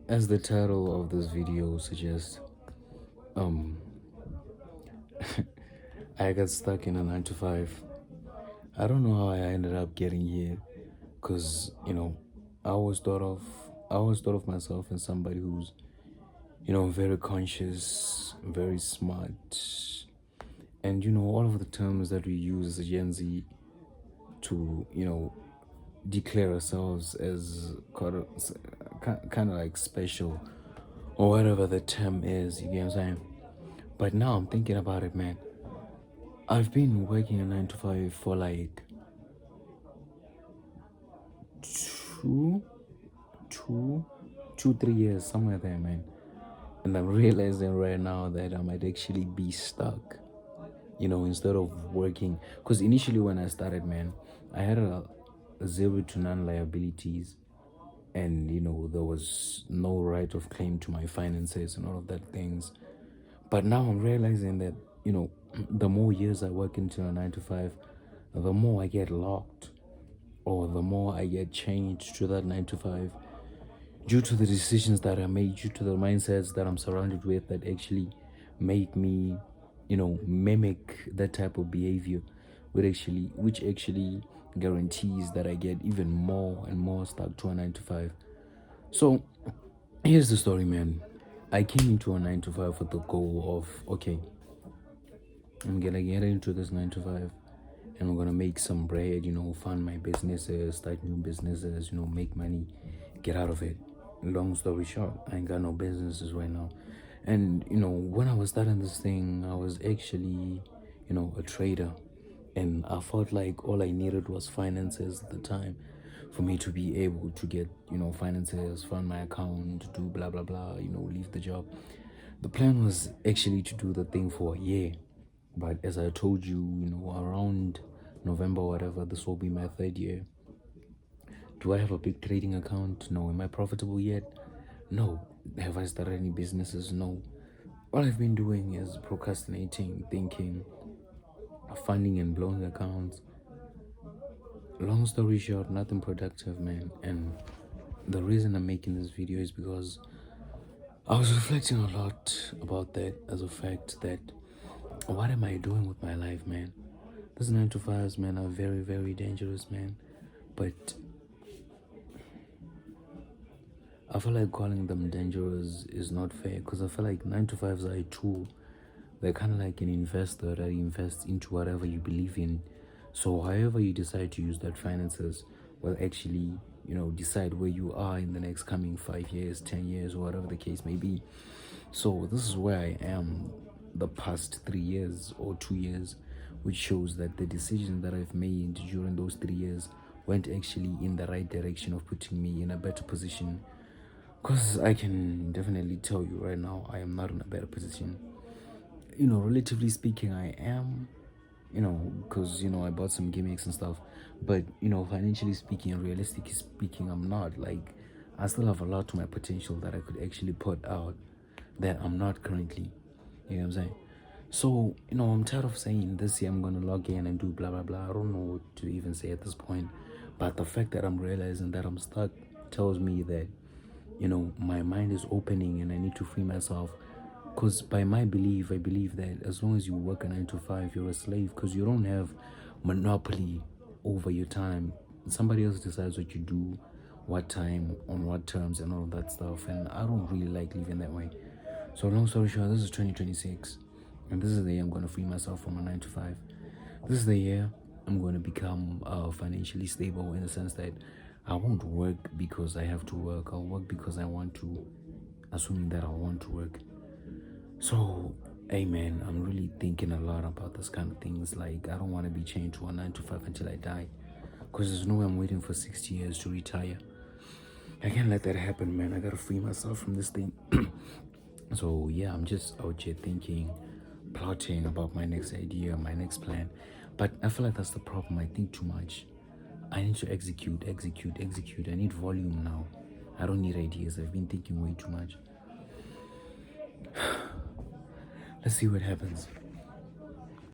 As the title of this video suggests, um, I got stuck in a 9 to 5. I don't know how I ended up getting here, cause I always thought of myself as somebody who's very conscious, very smart, and all of the terms that we use as a Gen Z to declare ourselves as kind of like special or whatever the term is. You get what I'm saying? But now I'm thinking about it, man. I've been working a 9 to 5 for like two, two, 3 years, somewhere there, man. And I'm realizing right now that I might actually be stuck, instead of working. Because initially, when I started, man, I had a zero to none liabilities, and there was no right of claim to my finances and all of that things. But now I'm realizing that the more years I work into a 9 to 5, the more I get locked, or the more I get changed to that 9 to 5, due to the decisions that I made, due to the mindsets that I'm surrounded with that actually make me, mimic that type of behavior, which actually guarantees that I get even more and more stuck to a 9 to 5. So here's the story, man. I came into a 9 to 5 with the goal of, okay, I'm gonna get into this 9 to 5 and I'm gonna make some bread, fund my businesses, start new businesses, make money, get out of it. Long story short, I ain't got no businesses right now. And when I was starting this thing, I was actually, a trader. And I felt like all I needed was finances at the time for me to be able to get, finances, fund my account, do blah blah blah, leave the job. The plan was actually to do the thing for a year. But as I told you, around November, whatever, this will be my 3rd year. Do I have a big trading account? No. Am I profitable yet? No. Have I started any businesses? No. All I've been doing is procrastinating, thinking, funding and blowing accounts. Long story short, nothing productive, man. And the reason I'm making this video is because I was reflecting a lot about that, as a fact that what am I doing with my life, man? These 9 to 5s, man, are very, very dangerous, man. But I feel like calling them dangerous is not fair, because I feel like 9 to 5s are a tool. They're kind of like an investor that invests into whatever you believe in. So however you decide to use that finances will actually, decide where you are in the next coming 5 years, 10 years, or whatever the case may be. So this is where I am the past 3 years or 2 years, which shows that the decisions that I've made during those 3 years went actually in the right direction of putting me in a better position. Because I can definitely tell you right now, I am not in a better position. Relatively speaking, I am, because, I bought some gimmicks and stuff. But, financially speaking and realistically speaking, I'm not. Like, I still have a lot to my potential that I could actually put out that I'm not currently. You know what I'm saying? So, I'm tired of saying this year I'm going to log in and do blah, blah, blah. I don't know what to even say at this point. But the fact that I'm realizing that I'm stuck tells me that, my mind is opening and I need to free myself. Because by my belief, I believe that as long as you work a 9 to 5, you're a slave, because you don't have monopoly over your time. Somebody else decides what you do, what time, on what terms, and all of that stuff. And I don't really like living that way. So long story short, this is 2026, and this is the year I'm going to free myself from a 9 to 5. This is the year I'm going to become financially stable, in the sense that I won't work because I have to work. I'll work because I want to, assuming that I want to work. So, hey man, I'm really thinking a lot about this kind of things. Like, I don't want to be chained to a 9 to 5 until I die, because there's no way I'm waiting for 60 years to retire. I can't let that happen, man. I gotta free myself from this thing. So yeah, I'm just out here thinking, plotting about my next idea, my next plan. But I feel like that's the problem. I think too much. I need to execute. I need volume now. I don't need ideas. I've been thinking way too much. Let's see what happens.